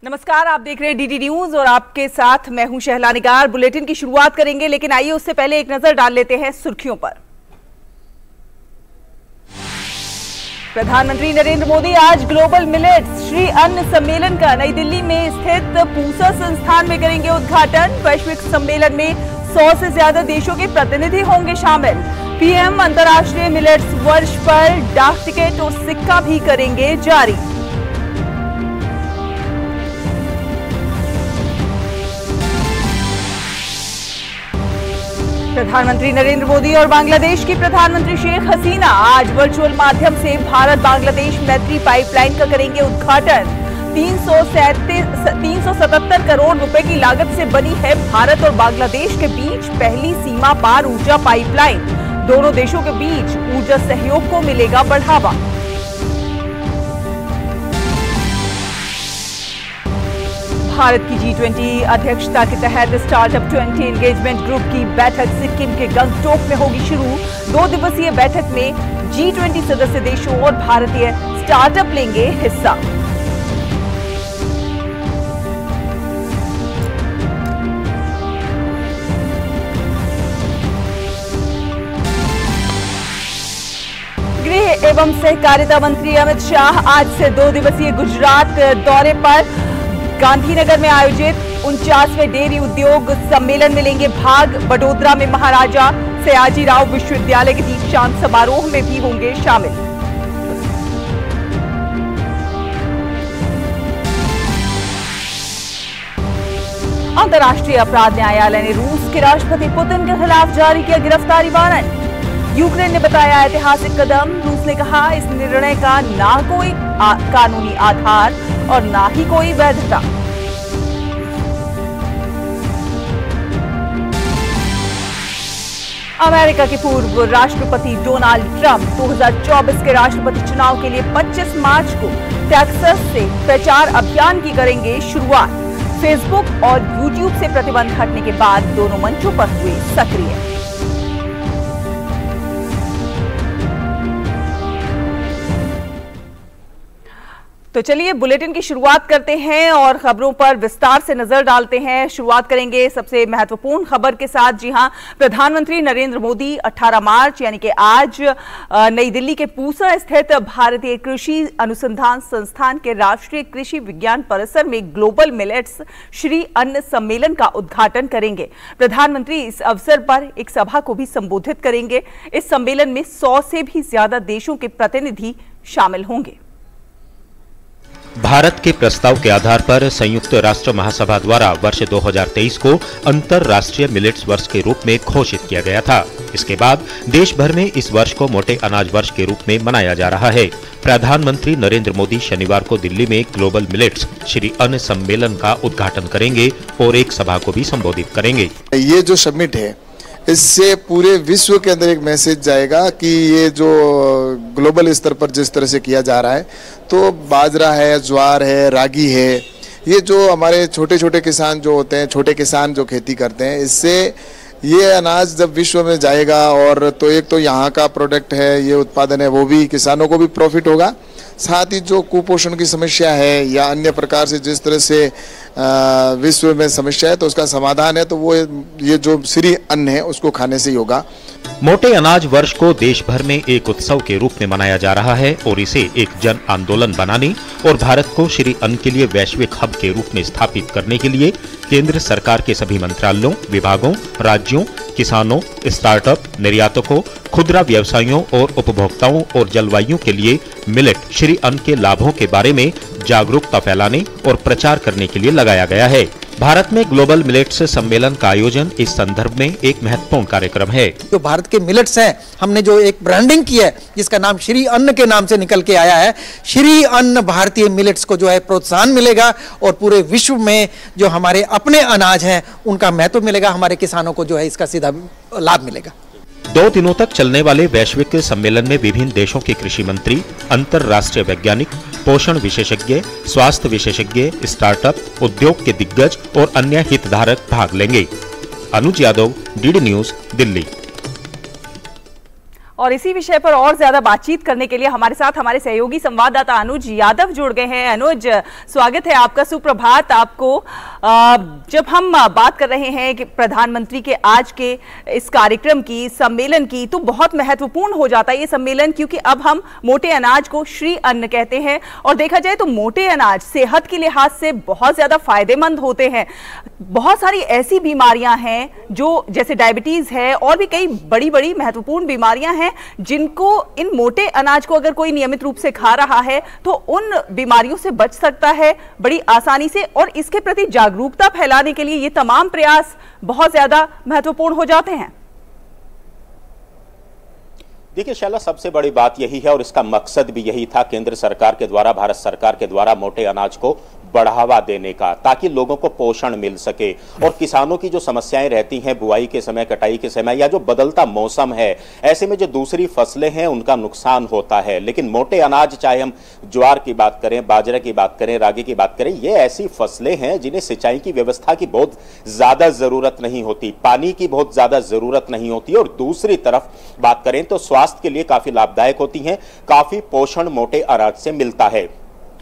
नमस्कार, आप देख रहे हैं डीडी न्यूज और आपके साथ मैं हूं शहला निगार। बुलेटिन की शुरुआत करेंगे, लेकिन आइए उससे पहले एक नजर डाल लेते हैं सुर्खियों पर। प्रधानमंत्री नरेंद्र मोदी आज ग्लोबल मिलेट्स श्री अन्न सम्मेलन का नई दिल्ली में स्थित पूसा संस्थान में करेंगे उद्घाटन। वैश्विक सम्मेलन में 100 से ज्यादा देशों के प्रतिनिधि होंगे शामिल। पीएम अंतर्राष्ट्रीय मिलेट्स वर्ष पर डाक टिकट और सिक्का भी करेंगे जारी। प्रधानमंत्री नरेंद्र मोदी और बांग्लादेश की प्रधानमंत्री शेख हसीना आज वर्चुअल माध्यम से भारत बांग्लादेश मैत्री पाइपलाइन का करेंगे उद्घाटन। 377 करोड़ रुपए की लागत से बनी है भारत और बांग्लादेश के बीच पहली सीमा पार ऊर्जा पाइपलाइन। दोनों देशों के बीच ऊर्जा सहयोग को मिलेगा बढ़ावा। भारत की G20 अध्यक्षता के तहत स्टार्टअप 20 एंगेजमेंट ग्रुप की बैठक सिक्किम के गंगटोक में होगी शुरू। 2 दिवसीय बैठक में G20 सदस्य देशों और भारतीय स्टार्टअप लेंगे हिस्सा। गृह एवं सहकारिता मंत्री अमित शाह आज से 2 दिवसीय गुजरात दौरे पर गांधीनगर में आयोजित 49वें डेयरी उद्योग सम्मेलन में लेंगे भाग। बड़ोदरा में महाराजा सयाजीराव विश्वविद्यालय के दीक्षांत समारोह में भी होंगे शामिल। अंतर्राष्ट्रीय अपराध न्यायालय ने रूस के राष्ट्रपति पुतिन के खिलाफ जारी किया गिरफ्तारी वारंट। यूक्रेन ने बताया ऐतिहासिक कदम। रूस ने कहा इस निर्णय का ना कोई कानूनी आधार और ना ही कोई वैधता। अमेरिका के पूर्व राष्ट्रपति डोनाल्ड ट्रंप 2024 के राष्ट्रपति चुनाव के लिए 25 मार्च को टेक्सास से प्रचार अभियान की करेंगे शुरुआत। फेसबुक और यूट्यूब से प्रतिबंध हटने के बाद दोनों मंचों पर हुए सक्रिय। तो चलिए बुलेटिन की शुरुआत करते हैं और खबरों पर विस्तार से नजर डालते हैं। शुरुआत करेंगे सबसे महत्वपूर्ण खबर के साथ। जी हां, प्रधानमंत्री नरेंद्र मोदी 18 मार्च यानी कि आज नई दिल्ली के पूसा स्थित भारतीय कृषि अनुसंधान संस्थान के राष्ट्रीय कृषि विज्ञान परिसर में ग्लोबल मिलेट्स श्री अन्न सम्मेलन का उद्घाटन करेंगे। प्रधानमंत्री इस अवसर पर एक सभा को भी संबोधित करेंगे। इस सम्मेलन में 100 से भी ज्यादा देशों के प्रतिनिधि शामिल होंगे। भारत के प्रस्ताव के आधार पर संयुक्त राष्ट्र महासभा द्वारा वर्ष 2023 को अंतर्राष्ट्रीय मिलेट्स वर्ष के रूप में घोषित किया गया था। इसके बाद देश भर में इस वर्ष को मोटे अनाज वर्ष के रूप में मनाया जा रहा है। प्रधानमंत्री नरेंद्र मोदी शनिवार को दिल्ली में ग्लोबल मिलेट्स श्री अन्न सम्मेलन का उद्घाटन करेंगे और एक सभा को भी संबोधित करेंगे। ये जो समिट है, इससे पूरे विश्व के अंदर एक मैसेज जाएगा कि ये जो ग्लोबल स्तर पर जिस तरह से किया जा रहा है, तो बाजरा है, ज्वार है, रागी है, ये जो हमारे छोटे छोटे किसान जो होते हैं, छोटे किसान जो खेती करते हैं, इससे ये अनाज जब विश्व में जाएगा और तो एक तो यहाँ का प्रोडक्ट है, ये उत्पादन है, वो भी किसानों को भी प्रॉफिट होगा। साथ ही जो कुपोषण की समस्या है या अन्य प्रकार से जिस तरह से विश्व में समस्या है, तो उसका समाधान है, तो वो ये जो श्री अन्न है उसको खाने से ही होगा। मोटे अनाज वर्ष को देश भर में एक उत्सव के रूप में मनाया जा रहा है और इसे एक जन आंदोलन बनाने और भारत को श्री अन्न के लिए वैश्विक हब के रूप में स्थापित करने के लिए केंद्र सरकार के सभी मंत्रालयों, विभागों, राज्यों, किसानों, स्टार्टअप, निर्यातकों, खुदरा व्यवसायियों और उपभोक्ताओं और जलवायु के लिए मिलेट श्री अन्न के लाभों के बारे में जागरूकता फैलाने और प्रचार करने के लिए लगाया गया है। भारत में ग्लोबल मिलेट्स सम्मेलन का आयोजन इस संदर्भ में एक महत्वपूर्ण कार्यक्रम है। जो भारत के मिलेट्स हैं, हमने जो एक ब्रांडिंग की है जिसका नाम श्री अन्न के नाम से निकल के आया है। श्री अन्न भारतीय मिलेट्स को जो है प्रोत्साहन मिलेगा और पूरे विश्व में जो हमारे अपने अनाज हैं उनका महत्व मिलेगा। हमारे किसानों को जो है इसका सीधा लाभ मिलेगा। 2 दिनों तक चलने वाले वैश्विक सम्मेलन में विभिन्न देशों के कृषि मंत्री, अंतर्राष्ट्रीय वैज्ञानिक, पोषण विशेषज्ञ, स्वास्थ्य विशेषज्ञ, स्टार्टअप, उद्योग के दिग्गज और अन्य हितधारक भाग लेंगे। अनुज यादव, डीडी न्यूज, दिल्ली। और इसी विषय पर और ज्यादा बातचीत करने के लिए हमारे साथ हमारे सहयोगी संवाददाता अनुज यादव जुड़ गए हैं। अनुज, स्वागत है आपका, सुप्रभात आपको। जब हम बात कर रहे हैं कि प्रधानमंत्री के आज के इस कार्यक्रम की, सम्मेलन की, तो बहुत महत्वपूर्ण हो जाता है ये सम्मेलन, क्योंकि अब हम मोटे अनाज को श्री अन्न कहते हैं और देखा जाए तो मोटे अनाज सेहत के लिहाज से बहुत ज्यादा फायदेमंद होते हैं। बहुत सारी ऐसी बीमारियां हैं जो जैसे डायबिटीज है और भी कई बड़ी बड़ी महत्वपूर्ण बीमारियां हैं जिनको इन मोटे अनाज को अगर कोई नियमित रूप से खा रहा है तो उन बीमारियों से बच सकता है बड़ी आसानी से, और इसके प्रति जागरूकता फैलाने के लिए ये तमाम प्रयास बहुत ज्यादा महत्वपूर्ण हो जाते हैं। देखिए शैला, सबसे बड़ी बात यही है और इसका मकसद भी यही था केंद्र सरकार के द्वारा, भारत सरकार के द्वारा मोटे अनाज को बढ़ावा देने का, ताकि लोगों को पोषण मिल सके और किसानों की जो समस्याएं रहती हैं बुआई के समय, कटाई के समय, या जो बदलता मौसम है, ऐसे में जो दूसरी फसलें हैं उनका नुकसान होता है। लेकिन मोटे अनाज, चाहे हम ज्वार की बात करें, बाजरे की बात करें, रागी की बात करें, ये ऐसी फसलें हैं जिन्हें सिंचाई की व्यवस्था की बहुत ज्यादा जरूरत नहीं होती, पानी की बहुत ज्यादा जरूरत नहीं होती, और दूसरी तरफ बात करें तो स्वास्थ्य के लिए काफी लाभदायक होती हैं। काफी पोषण मोटे अनाज से मिलता है।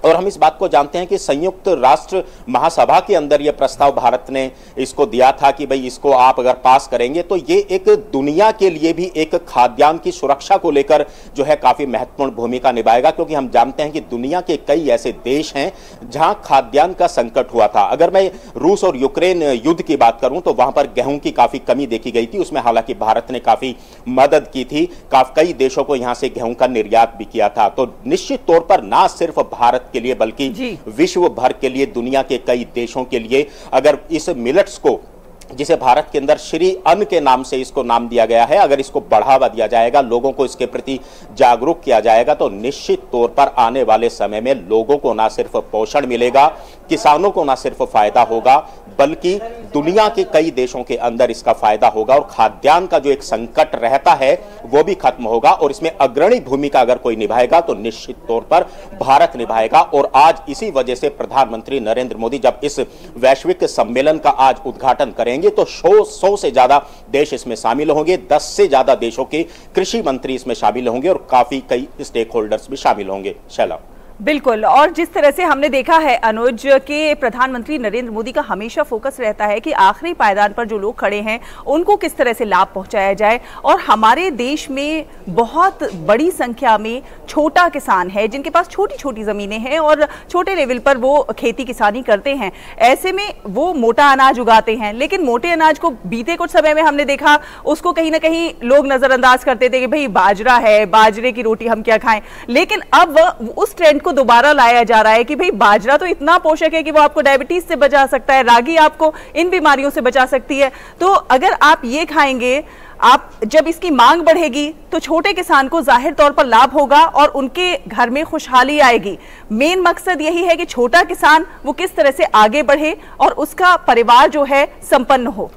और हम इस बात को जानते हैं कि संयुक्त राष्ट्र महासभा के अंदर यह प्रस्ताव भारत ने इसको दिया था कि भाई इसको आप अगर पास करेंगे तो ये एक दुनिया के लिए भी एक खाद्यान्न की सुरक्षा को लेकर जो है काफी महत्वपूर्ण भूमिका निभाएगा, क्योंकि हम जानते हैं कि दुनिया के कई ऐसे देश हैं जहां खाद्यान्न का संकट हुआ था। अगर मैं रूस और यूक्रेन युद्ध की बात करूं तो वहां पर गेहूं की काफी कमी देखी गई थी। उसमें हालांकि भारत ने काफी मदद की थी, कई देशों को यहां से गेहूं का निर्यात भी किया था। तो निश्चित तौर पर ना सिर्फ भारत के लिए बल्कि विश्व भर के लिए, दुनिया के कई देशों के लिए, अगर इस मिलेट्स को, जिसे भारत के अंदर श्री अन्न के नाम से इसको नाम दिया गया है, अगर इसको बढ़ावा दिया जाएगा, लोगों को इसके प्रति जागरूक किया जाएगा, तो निश्चित तौर पर आने वाले समय में लोगों को ना सिर्फ पोषण मिलेगा, किसानों को ना सिर्फ फायदा होगा, बल्कि दुनिया के कई देशों के अंदर इसका फायदा होगा और खाद्यान्न का जो एक संकट रहता है वो भी खत्म होगा। और इसमें अग्रणी भूमिका अगर कोई निभाएगा तो निश्चित तौर पर भारत निभाएगा। और आज इसी वजह से प्रधानमंत्री नरेंद्र मोदी जब इस वैश्विक सम्मेलन का आज उद्घाटन करेंगे तो 100 से ज्यादा देश इसमें शामिल होंगे, 10 से ज्यादा देशों के कृषि मंत्री इसमें शामिल होंगे और काफी कई स्टेक होल्डर्स भी शामिल होंगे। शैला, बिल्कुल, और जिस तरह से हमने देखा है अनुज के प्रधानमंत्री नरेंद्र मोदी का हमेशा फोकस रहता है कि आखिरी पायदान पर जो लोग खड़े हैं उनको किस तरह से लाभ पहुंचाया जाए, और हमारे देश में बहुत बड़ी संख्या में छोटा किसान है जिनके पास छोटी छोटी जमीनें हैं और छोटे लेवल पर वो खेती किसानी करते हैं। ऐसे में वो मोटा अनाज उगाते हैं, लेकिन मोटे अनाज को बीते कुछ समय में हमने देखा उसको कहीं ना कहीं लोग नजरअंदाज करते थे कि भाई बाजरा है, बाजरे की रोटी हम क्या खाएं। लेकिन अब उस ट्रेंड को दोबारा लाया जा रहा है कि भाई बाजरा तो इतना पोषक है कि वो आपको डायबिटीज से बचा सकता है, रागी आपको इन बीमारियों से बचा सकती है। तो अगर आप ये खाएंगे, आप जब इसकी मांग बढ़ेगी तो छोटे किसान को जाहिर तौर पर लाभ होगा और उनके घर में खुशहाली आएगी। मेन मकसद यही है कि छोटा किसान वो किस तरह से आगे बढ़े और उसका परिवार जो है संपन्न हो।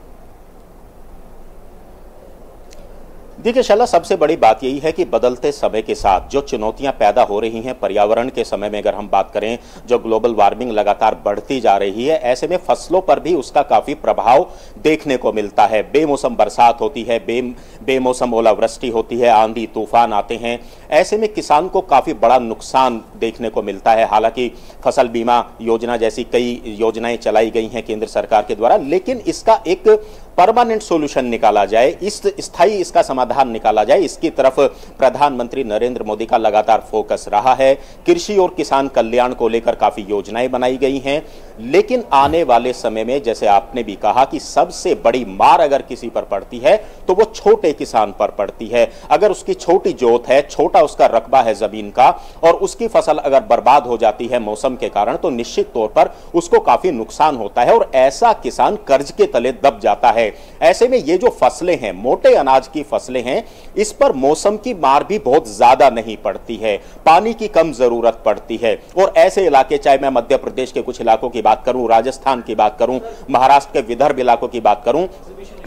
देखिए शैला, सबसे बड़ी बात यही है कि बदलते समय के साथ जो चुनौतियां पैदा हो रही हैं, पर्यावरण के समय में अगर हम बात करें, जो ग्लोबल वार्मिंग लगातार बढ़ती जा रही है, ऐसे में फसलों पर भी उसका काफी प्रभाव देखने को मिलता है। बेमौसम बरसात होती है, बेमौसम ओलावृष्टि होती है, आंधी तूफान आते हैं, ऐसे में किसान को काफी बड़ा नुकसान देखने को मिलता है। हालांकि फसल बीमा योजना जैसी कई योजनाएं चलाई गई हैं केंद्र सरकार के द्वारा, लेकिन इसका एक परमानेंट सॉल्यूशन निकाला जाए, स्थायी इसका समाधान निकाला जाए, इसकी तरफ प्रधानमंत्री नरेंद्र मोदी का लगातार फोकस रहा है। कृषि और किसान कल्याण को लेकर काफी योजनाएं बनाई गई हैं, लेकिन आने वाले समय में जैसे आपने भी कहा कि सबसे बड़ी मार अगर किसी पर पड़ती है तो वो छोटे किसान पर पड़ती है। अगर उसकी छोटी जोत है, छोटा उसका रकबा है जमीन का, और उसकी फसल अगर बर्बाद हो जाती है मौसम के कारण, तो निश्चित तौर पर उसको काफी नुकसान होता है और ऐसा किसान कर्ज के तले दब जाता है। ऐसे में ये जो फसलें हैं, मोटे अनाज की फसलें हैं, इस पर मौसम की मार भी बहुत ज्यादा नहीं पड़ती है, पानी की कम जरूरत पड़ती है। और ऐसे इलाके, चाहे मैं मध्य प्रदेश के कुछ इलाकों की बात करूं, राजस्थान की बात करूं, महाराष्ट्र के विदर्भ इलाकों की बात करूं,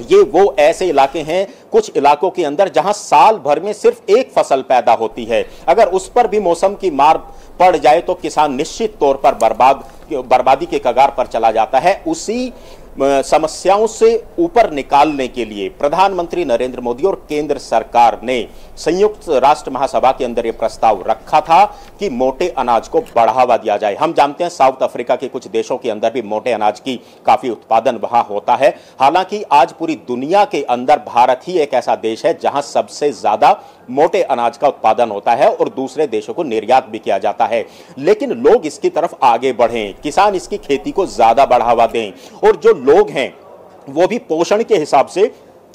ये वो ऐसे इलाके हैं कुछ इलाकों के अंदर जहां साल भर में सिर्फ एक फसल पैदा होती है। अगर उस पर भी मौसम की मार पड़ जाए तो किसान निश्चित तौर पर बर्बादी के कगार पर चला जाता है। उसी समस्याओं से ऊपर निकालने के लिए प्रधानमंत्री नरेंद्र मोदी और केंद्र सरकार ने संयुक्त राष्ट्र महासभा के अंदर यह प्रस्ताव रखा था कि मोटे अनाज को बढ़ावा दिया जाए। हम जानते हैं साउथ अफ्रीका के कुछ देशों के अंदर भी मोटे अनाज की काफी उत्पादन वहां होता है। हालांकि आज पूरी दुनिया के अंदर भारत ही एक ऐसा देश है जहां सबसे ज्यादा मोटे अनाज का उत्पादन होता है और दूसरे देशों को निर्यात भी किया जाता है। लेकिन लोग इसकी तरफ आगे बढ़ें, किसान इसकी खेती को ज्यादा बढ़ावा दें और जो लोग हैं वो भी पोषण के हिसाब से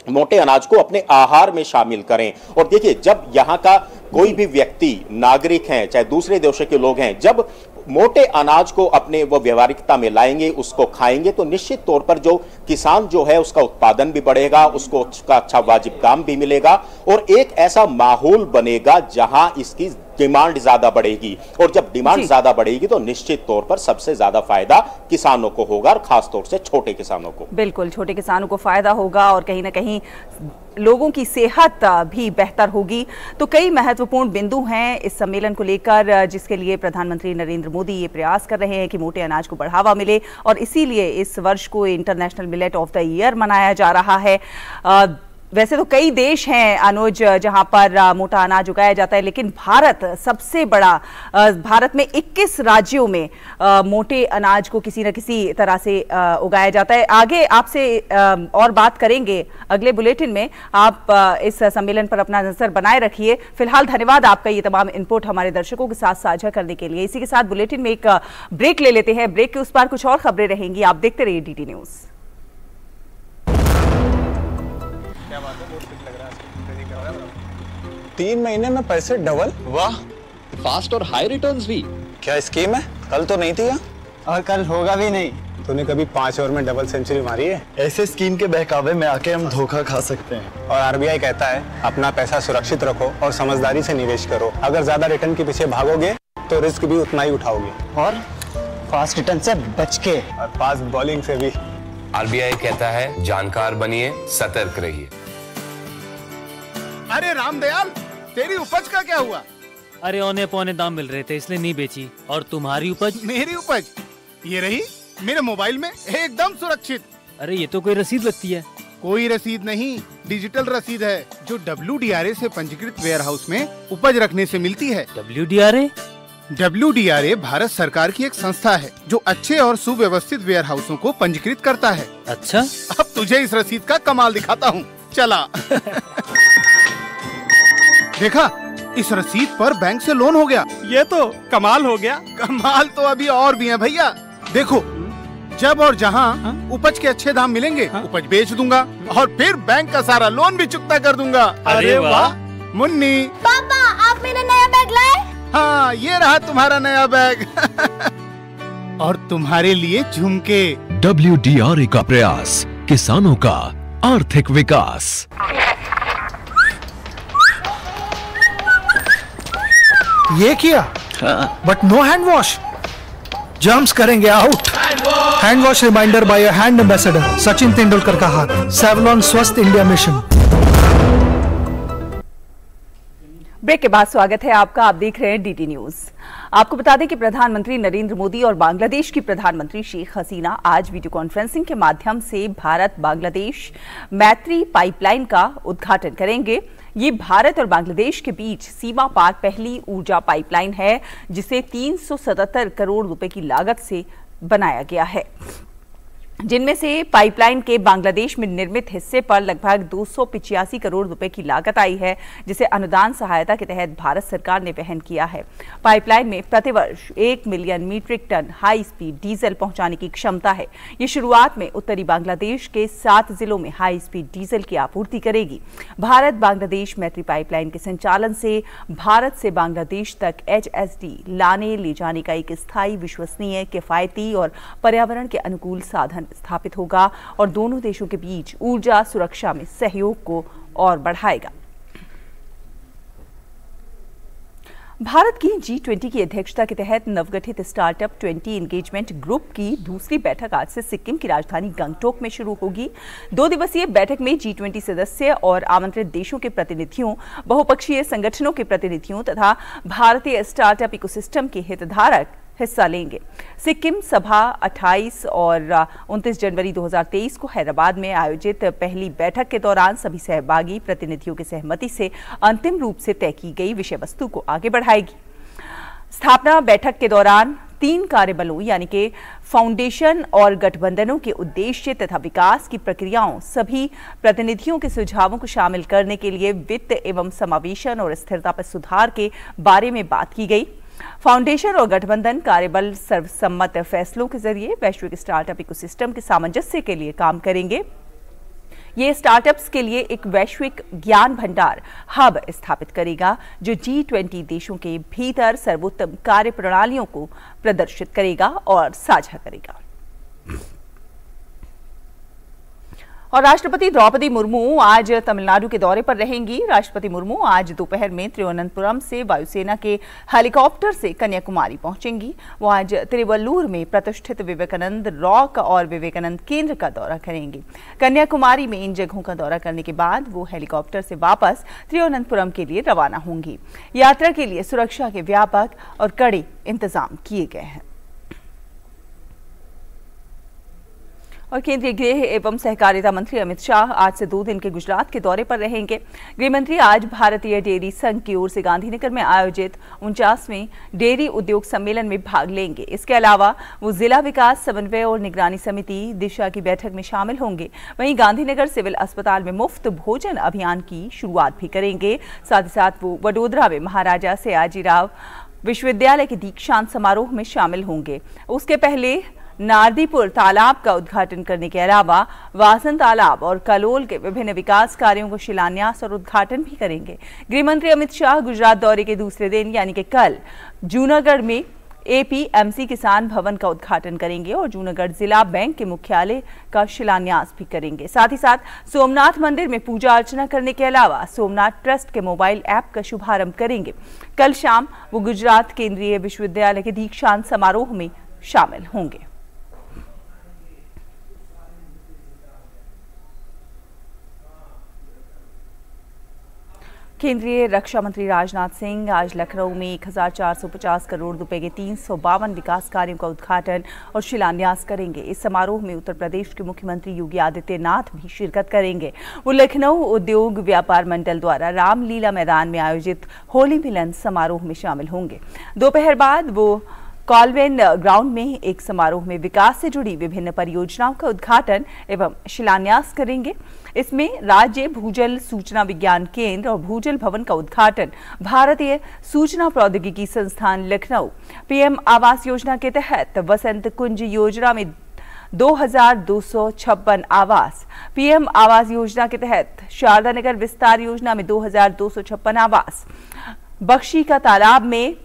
मोटे अनाज को अपने आहार में शामिल करें। और देखिए, जब यहां का कोई भी व्यक्ति, नागरिक हैं चाहे दूसरे देशों के लोग हैं, जब मोटे अनाज को अपने वो व्यवहारिकता में लाएंगे, उसको खाएंगे, तो निश्चित तौर पर जो किसान जो है उसका उत्पादन भी बढ़ेगा, उसको उसका अच्छा वाजिब दाम भी मिलेगा और एक ऐसा माहौल बनेगा जहां इसकी डिमांड ज्यादा बढ़ेगी। और जब डिमांड ज्यादा बढ़ेगी तो निश्चित तौर पर सबसे ज्यादा फायदा किसानों को होगा और खासतौर से छोटे किसानों को। बिल्कुल, छोटे किसानों को फायदा होगा और कहीं ना कहीं लोगों की सेहत भी बेहतर होगी। तो कई महत्वपूर्ण बिंदु हैं इस सम्मेलन को लेकर, जिसके लिए प्रधानमंत्री नरेंद्र मोदी ये प्रयास कर रहे हैं कि मोटे अनाज को बढ़ावा मिले और इसीलिए इस वर्ष को international millet of the year मनाया जा रहा है। वैसे तो कई देश हैं अनुज जहां पर मोटा अनाज उगाया जाता है, लेकिन भारत सबसे बड़ा, भारत में 21 राज्यों में मोटे अनाज को किसी न किसी तरह से उगाया जाता है। आगे आपसे और बात करेंगे अगले बुलेटिन में। आप इस सम्मेलन पर अपना नजर बनाए रखिए। फिलहाल धन्यवाद आपका ये तमाम इनपुट हमारे दर्शकों के साथ साझा करने के लिए। इसी के साथ बुलेटिन में एक ब्रेक ले लेते हैं। ब्रेक के उस पार कुछ और खबरें रहेंगी। आप देखते रहिए DT न्यूज। 3 महीने में पैसे डबल। वाह, फास्ट और हाई रिटर्न्स भी। क्या स्कीम है? कल तो नहीं थी यहाँ। और कल होगा भी नहीं। तूने कभी 5 ओवर में डबल सेंचुरी मारी है? ऐसे स्कीम के बहकावे में आके हम धोखा खा सकते हैं। और RBI कहता है अपना पैसा सुरक्षित रखो और समझदारी से निवेश करो। अगर ज्यादा रिटर्न के पीछे भागोगे तो रिस्क भी उतना ही उठाओगे। और फास्ट रिटर्न से बच के, और फास्ट बॉलिंग से भी। RBI कहता है जानकार बनिए, सतर्क रहिए। अरे रामदयाल, तेरी उपज का क्या हुआ? अरे औने पौने दाम मिल रहे थे इसलिए नहीं बेची। और तुम्हारी उपज? मेरी उपज ये रही मेरे मोबाइल में, एकदम सुरक्षित। अरे ये तो कोई रसीद लगती है। कोई रसीद नहीं, डिजिटल रसीद है जो WDRA से पंजीकृत वेयरहाउस में उपज रखने से मिलती है। WDRA? WDRA भारत सरकार की एक संस्था है जो अच्छे और सुव्यवस्थित वेयरहाउसों को पंजीकृत करता है। अच्छा, अब तुझे इस रसीद का कमाल दिखाता हूँ, चला। देखा, इस रसीद पर बैंक से लोन हो गया। ये तो कमाल हो गया। कमाल तो अभी और भी है भैया। देखो, जब और जहाँ उपज के अच्छे दाम मिलेंगे, उपज बेच दूंगा और फिर बैंक का सारा लोन भी चुकता कर दूंगा। अरे वाह। मुन्नी, पापा आप मेरा नया बैग लाए? हाँ, ये रहा तुम्हारा नया बैग। और तुम्हारे लिए झुमके। WDRA का प्रयास, किसानों का आर्थिक विकास। ये किया, but no hand wash. Germs करेंगे out. Hand wash reminder by a hand ambassador Sachin Tendulkar का हाथ। सेवलॉन स्वस्थ इंडिया मिशन। ब्रेक के बाद स्वागत है आपका। आप देख रहे हैं DT न्यूज। आपको बता दें कि प्रधानमंत्री नरेंद्र मोदी और बांग्लादेश की प्रधानमंत्री शेख हसीना आज वीडियो कॉन्फ्रेंसिंग के माध्यम से भारत बांग्लादेश मैत्री पाइपलाइन का उद्घाटन करेंगे। ये भारत और बांग्लादेश के बीच सीमा पार पहली ऊर्जा पाइपलाइन है, जिसे 377 करोड़ रुपए की लागत से बनाया गया है, जिनमें से पाइपलाइन के बांग्लादेश में निर्मित हिस्से पर लगभग 285 करोड़ रुपए की लागत आई है, जिसे अनुदान सहायता के तहत भारत सरकार ने वहन किया है। पाइपलाइन में प्रतिवर्ष 1 million metric ton high speed diesel पहुंचाने की क्षमता है। ये शुरुआत में उत्तरी बांग्लादेश के 7 जिलों में हाई स्पीड डीजल की आपूर्ति करेगी। भारत बांग्लादेश मैत्री पाइपलाइन के संचालन से भारत से बांग्लादेश तक HSD लाने ले जाने का एक स्थायी, विश्वसनीय, किफायती और पर्यावरण के अनुकूल साधन स्थापित होगा और दोनों देशों के बीच ऊर्जा सुरक्षा में सहयोग को और बढ़ाएगा। भारत की G20 की अध्यक्षता के तहत नवगठित स्टार्टअप 20 एंगेजमेंट ग्रुप की दूसरी बैठक आज से सिक्किम की राजधानी गंगटोक में शुरू होगी। 2 दिवसीय बैठक में G20 सदस्य और आमंत्रित देशों के प्रतिनिधियों, बहुपक्षीय संगठनों के प्रतिनिधियों तथा भारतीय स्टार्टअप इकोसिस्टम के हितधारक हिस्सा लेंगे। सिक्किम सभा 28 और 29 जनवरी 2023 को हैदराबाद में आयोजित पहली बैठक के दौरान सभी सहभागी प्रतिनिधियों की सहमति से अंतिम रूप से तय की गई विषय वस्तु को आगे बढ़ाएगी। स्थापना बैठक के दौरान 3 कार्यबलों यानी कि फाउंडेशन और गठबंधनों के उद्देश्य तथा विकास की प्रक्रियाओं, सभी प्रतिनिधियों के सुझावों को शामिल करने के लिए वित्त एवं समावेशन और स्थिरता पर सुधार के बारे में बात की गई। फाउंडेशन और गठबंधन कार्यबल सर्वसम्मत फैसलों के जरिए वैश्विक स्टार्टअप इकोसिस्टम के सामंजस्य के लिए काम करेंगे। ये स्टार्टअप्स के लिए एक वैश्विक ज्ञान भंडार हब स्थापित करेगा जो G20 देशों के भीतर सर्वोत्तम कार्य प्रणालियों को प्रदर्शित करेगा और साझा करेगा। और राष्ट्रपति द्रौपदी मुर्मू आज तमिलनाडु के दौरे पर रहेंगी। राष्ट्रपति मुर्मू आज दोपहर में तिरुवनंतपुरम से वायुसेना के हेलीकॉप्टर से कन्याकुमारी पहुंचेंगी। वो आज तिरुवल्लुर में प्रतिष्ठित विवेकानंद रॉक और विवेकानंद केंद्र का दौरा करेंगी। कन्याकुमारी में इन जगहों का दौरा करने के बाद वो हेलीकॉप्टर से वापस तिरुवनंतपुरम के लिए रवाना होंगी। यात्रा के लिए सुरक्षा के व्यापक और कड़े इंतजाम किए गए हैं। और केंद्रीय गृह एवं सहकारिता मंत्री अमित शाह आज से 2 दिन के गुजरात के दौरे पर रहेंगे। गृह मंत्री आज भारतीय डेयरी संघ की ओर से गांधीनगर में आयोजित 49वें डेयरी उद्योग सम्मेलन में भाग लेंगे। इसके अलावा वो जिला विकास समन्वय और निगरानी समिति दिशा की बैठक में शामिल होंगे। वहीं गांधीनगर सिविल अस्पताल में मुफ्त भोजन अभियान की शुरुआत भी करेंगे। साथ ही साथ वो वडोदरा में महाराजा सयाजीराव विश्वविद्यालय के दीक्षांत समारोह में शामिल होंगे। उसके पहले नारदीपुर तालाब का उद्घाटन करने के अलावा वासन तालाब और कलोल के विभिन्न विकास कार्यों को शिलान्यास और उद्घाटन भी करेंगे। गृह मंत्री अमित शाह गुजरात दौरे के दूसरे दिन यानी कि कल जूनागढ़ में APMC किसान भवन का उद्घाटन करेंगे और जूनागढ़ जिला बैंक के मुख्यालय का शिलान्यास भी करेंगे। साथ ही साथ सोमनाथ मंदिर में पूजा अर्चना करने के अलावा सोमनाथ ट्रस्ट के मोबाइल ऐप का शुभारंभ करेंगे। कल शाम वो गुजरात केंद्रीय विश्वविद्यालय के दीक्षांत समारोह में शामिल होंगे। केंद्रीय रक्षा मंत्री राजनाथ सिंह आज लखनऊ में 1450 करोड़ रुपए के 352 विकास कार्यों का उद्घाटन और शिलान्यास करेंगे। इस समारोह में उत्तर प्रदेश के मुख्यमंत्री योगी आदित्यनाथ भी शिरकत करेंगे। वो लखनऊ उद्योग व्यापार मंडल द्वारा रामलीला मैदान में आयोजित होली मिलन समारोह में शामिल होंगे। दोपहर बाद वो कॉलवेन ग्राउंड में एक समारोह में विकास से जुड़ी विभिन्न परियोजनाओं का उद्घाटन एवं शिलान्यास करेंगे। इसमें राज्य भूजल सूचना विज्ञान केंद्र और भूजल भवन का उद्घाटन भारतीय सूचना प्रौद्योगिकी संस्थान लखनऊ, PM आवास योजना के तहत वसंत कुंज योजना में 2256 आवास, PM आवास योजना के तहत शारदा नगर विस्तार योजना में 2256 आवास, बख्शी का तालाब में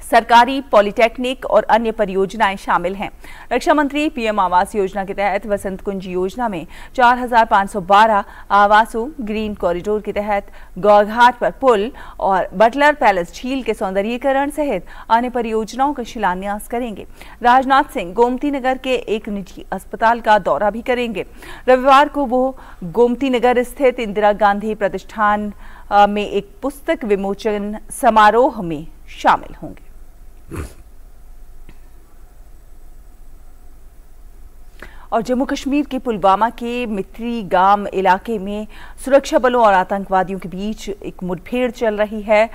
सरकारी पॉलिटेक्निक और अन्य परियोजनाएं शामिल हैं। रक्षा मंत्री PM आवास योजना के तहत वसंत कुंज योजना में 4512 आवासों, ग्रीन कॉरिडोर के तहत गौघाट पर पुल और बटलर पैलेस झील के सौंदर्यीकरण सहित अन्य परियोजनाओं का शिलान्यास करेंगे। राजनाथ सिंह गोमती नगर के एक निजी अस्पताल का दौरा भी करेंगे। रविवार को वो गोमती नगर स्थित इंदिरा गांधी प्रतिष्ठान में एक पुस्तक विमोचन समारोह में शामिल होंगे। और जम्मू कश्मीर के पुलवामा के मित्री गांव इलाके में सुरक्षा बलों और आतंकवादियों के बीच एक मुठभेड़ चल रही है।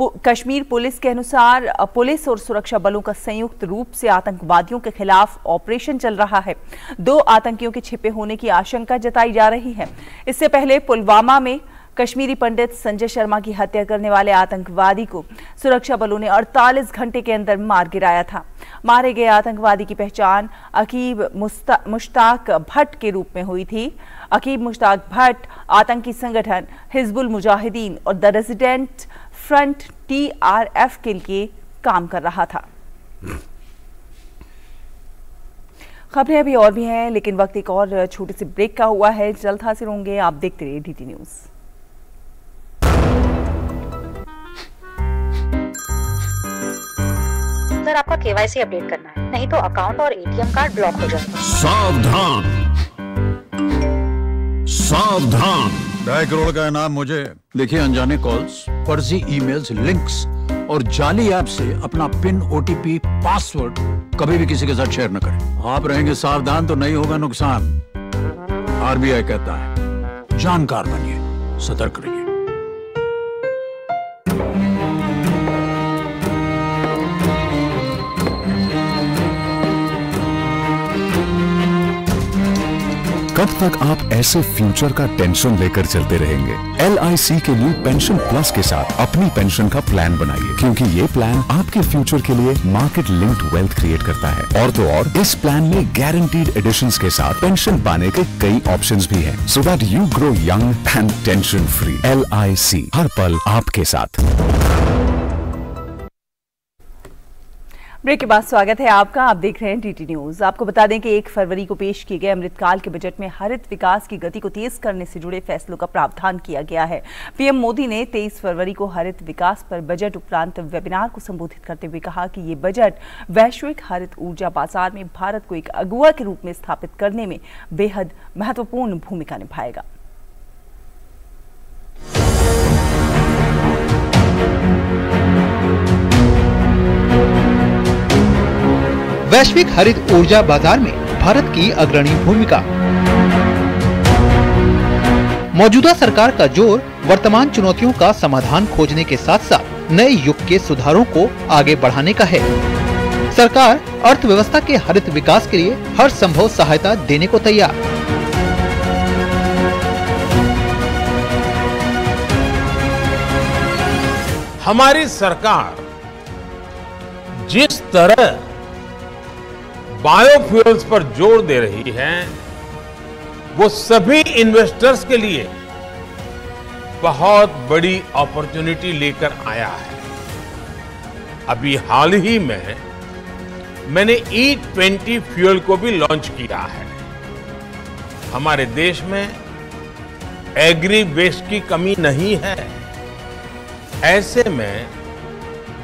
कश्मीर पुलिस के अनुसार पुलिस और सुरक्षा बलों का संयुक्त रूप से आतंकवादियों के खिलाफ ऑपरेशन चल रहा है। 2 आतंकियों के छिपे होने की आशंका जताई जा रही है। इससे पहले पुलवामा में कश्मीरी पंडित संजय शर्मा की हत्या करने वाले आतंकवादी को सुरक्षा बलों ने 48 घंटे के अंदर मार गिराया था। मारे गए आतंकवादी की पहचान अकीब मुश्ताक भट्ट के रूप में हुई थी। अकीब मुश्ताक भट्ट आतंकी संगठन हिजबुल मुजाहिदीन और द रेजिडेंट फ्रंट TRF के लिए काम कर रहा था। खबरें अभी और भी हैं, लेकिन वक्त एक और छोटे से ब्रेक का हुआ है। जल्द हाजिर होंगे, आप देखते रहिए DT न्यूज। सर, आपका KYC अपडेट करना है, नहीं तो अकाउंट और ATM कार्ड ब्लॉक हो जाएगा। सावधान सावधान, 2.5 करोड़ का इनाम मुझे। देखिए, अनजाने कॉल्स, फर्जी ईमेल्स, लिंक्स और जाली ऐप से अपना पिन, ओटीपी, पासवर्ड कभी भी किसी के साथ शेयर न करें। आप रहेंगे सावधान तो नहीं होगा नुकसान। आरबीआई कहता है, जानकार बनिए, सतर्क रहिए। कब तक आप ऐसे फ्यूचर का टेंशन लेकर चलते रहेंगे? LIC के न्यू पेंशन प्लस के साथ अपनी पेंशन का प्लान बनाइए, क्योंकि ये प्लान आपके फ्यूचर के लिए मार्केट लिंक्ड वेल्थ क्रिएट करता है। और तो और इस प्लान में गारंटीड एडिशंस के साथ पेंशन पाने के कई ऑप्शंस भी हैं, so that you grow young and tension free. LIC, हर पल आपके साथ। ब्रेक के बाद स्वागत है आपका। आप देख रहे हैं DT न्यूज। आपको बता दें कि 1 फरवरी को पेश किए गए अमृतकाल के बजट में हरित विकास की गति को तेज करने से जुड़े फैसलों का प्रावधान किया गया है। पीएम मोदी ने 23 फरवरी को हरित विकास पर बजट उपरांत वेबिनार को संबोधित करते हुए कहा कि ये बजट वैश्विक हरित ऊर्जा बाजार में भारत को एक अगुवा के रूप में स्थापित करने में बेहद महत्वपूर्ण भूमिका निभाएगा। वैश्विक हरित ऊर्जा बाजार में भारत की अग्रणी भूमिका। मौजूदा सरकार का जोर वर्तमान चुनौतियों का समाधान खोजने के साथ साथ नए युग के सुधारों को आगे बढ़ाने का है। सरकार अर्थव्यवस्था के हरित विकास के लिए हर संभव सहायता देने को तैयार। हमारी सरकार जिस तरह बायोफ्यूल्स पर जोर दे रही है, वो सभी इन्वेस्टर्स के लिए बहुत बड़ी अपॉर्चुनिटी लेकर आया है। अभी हाल ही में मैंने E20 फ्यूल को भी लॉन्च किया है। हमारे देश में एग्री वेस्ट की कमी नहीं है। ऐसे में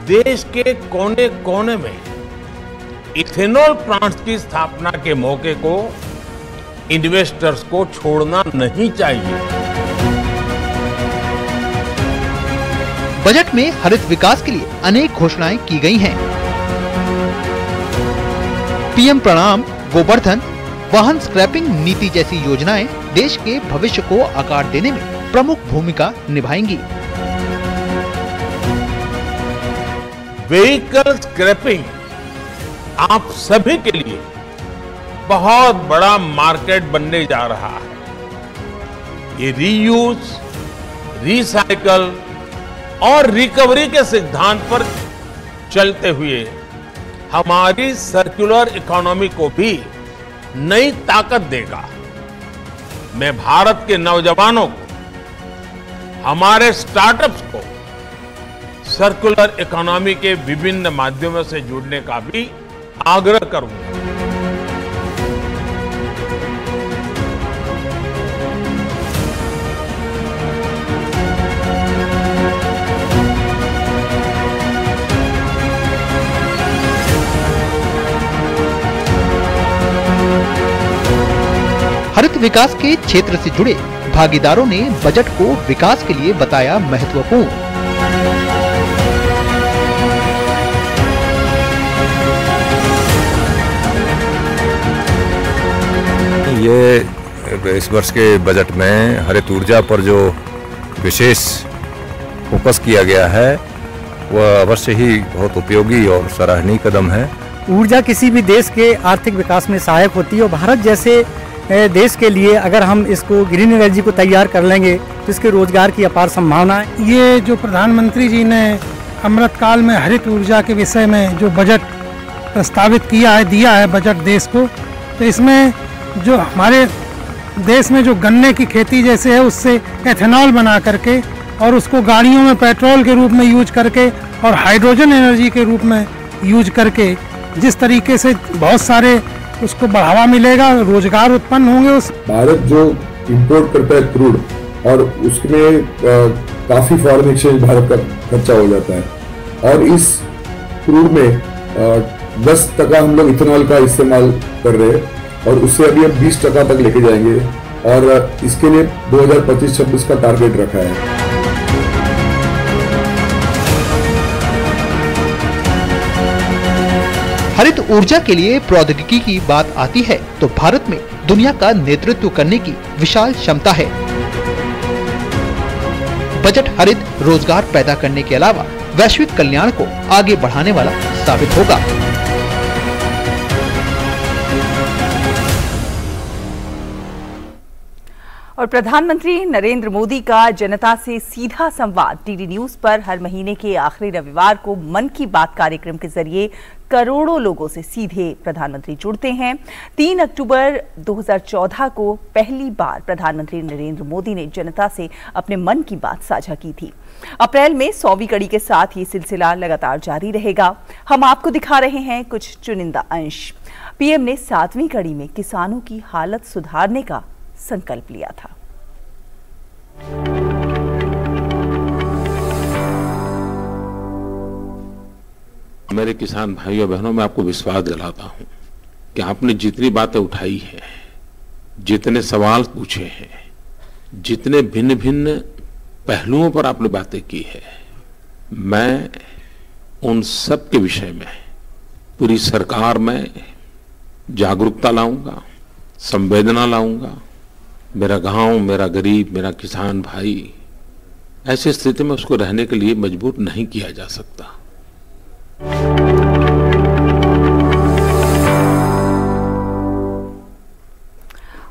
देश के कोने कोने में इथेनॉल प्लांट्स की स्थापना के मौके को इन्वेस्टर्स को छोड़ना नहीं चाहिए। बजट में हरित विकास के लिए अनेक घोषणाएं की गई हैं। पीएम प्रणाम, गोवर्धन, वाहन स्क्रैपिंग नीति जैसी योजनाएं देश के भविष्य को आकार देने में प्रमुख भूमिका निभाएंगी। व्हीकल स्क्रैपिंग आप सभी के लिए बहुत बड़ा मार्केट बनने जा रहा है। ये रीयूज, रिसाइकल और रिकवरी के सिद्धांत पर चलते हुए हमारी सर्कुलर इकोनॉमी को भी नई ताकत देगा। मैं भारत के नौजवानों को, हमारे स्टार्टअप्स को सर्कुलर इकोनॉमी के विभिन्न माध्यमों से जुड़ने का भी आग्रह करूंगा। हरित विकास के क्षेत्र से जुड़े भागीदारों ने बजट को विकास के लिए बताया महत्वपूर्ण। ये इस वर्ष के बजट में हरित ऊर्जा पर जो विशेष फोकस किया गया है, वह अवश्य ही बहुत उपयोगी और सराहनीय कदम है। ऊर्जा किसी भी देश के आर्थिक विकास में सहायक होती है और भारत जैसे देश के लिए अगर हम इसको ग्रीन एनर्जी को तैयार कर लेंगे तो इसके रोजगार की अपार संभावना है। ये जो प्रधानमंत्री जी ने अमृतकाल में हरित ऊर्जा के विषय में जो बजट प्रस्तावित दिया है बजट देश को, तो इसमें जो हमारे देश में जो गन्ने की खेती जैसे है उससे एथेनॉल बना करके और उसको गाड़ियों में पेट्रोल के रूप में यूज करके और हाइड्रोजन एनर्जी के रूप में यूज करके जिस तरीके से बहुत सारे उसको बढ़ावा मिलेगा, रोजगार उत्पन्न होंगे। उस भारत जो इंपोर्ट करता है क्रूड और उसमें काफी फॉरेन एक्सचेंज भारत का खर्चा हो जाता है और इस क्रूड में 10% हम लोग इथेनॉल का इस्तेमाल कर रहे हैं और उससे अभी हम 20% तक लेके जाएंगे और इसके लिए 2025-26 का टारगेट रखा है। हरित ऊर्जा के लिए प्रौद्योगिकी की बात आती है तो भारत में दुनिया का नेतृत्व करने की विशाल क्षमता है। बजट हरित रोजगार पैदा करने के अलावा वैश्विक कल्याण को आगे बढ़ाने वाला साबित होगा। और प्रधानमंत्री नरेंद्र मोदी का जनता से सीधा संवाद डीडी न्यूज पर हर महीने के आखिरी रविवार को मन की बात कार्यक्रम के जरिए करोड़ों लोगों से सीधे प्रधानमंत्री जुड़ते हैं। 3 अक्टूबर 2014 को पहली बार प्रधानमंत्री नरेंद्र मोदी ने जनता से अपने मन की बात साझा की थी। अप्रैल में 100वीं कड़ी के साथ ये सिलसिला लगातार जारी रहेगा। हम आपको दिखा रहे हैं कुछ चुनिंदा अंश। पीएम ने 7वीं कड़ी में किसानों की हालत सुधारने का संकल्प लिया था। मेरे किसान भाइयों बहनों, मैं आपको विश्वास दिलाता हूं कि आपने जितनी बातें उठाई है, जितने सवाल पूछे हैं, जितने भिन्न भिन्न पहलुओं पर आपने बातें की है, मैं उन सब के विषय में पूरी सरकार में जागरूकता लाऊंगा, संवेदना लाऊंगा। मेरा गांव, मेरा गरीब, मेरा किसान भाई ऐसी स्थिति में उसको रहने के लिए मजबूर नहीं किया जा सकता।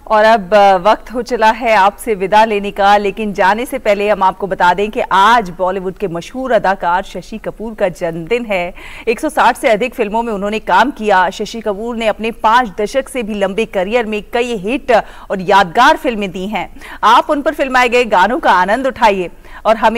और अब वक्त हो चला है आपसे विदा लेने का, लेकिन जाने से पहले हम आपको बता दें कि आज बॉलीवुड के मशहूर अदाकार शशि कपूर का जन्मदिन है। 160 से अधिक फिल्मों में उन्होंने काम किया। शशि कपूर ने अपने 5 दशक से भी लंबे करियर में कई हिट और यादगार फिल्में दी हैं। आप उन पर फिल्माए गए गानों का आनंद उठाइए और हमें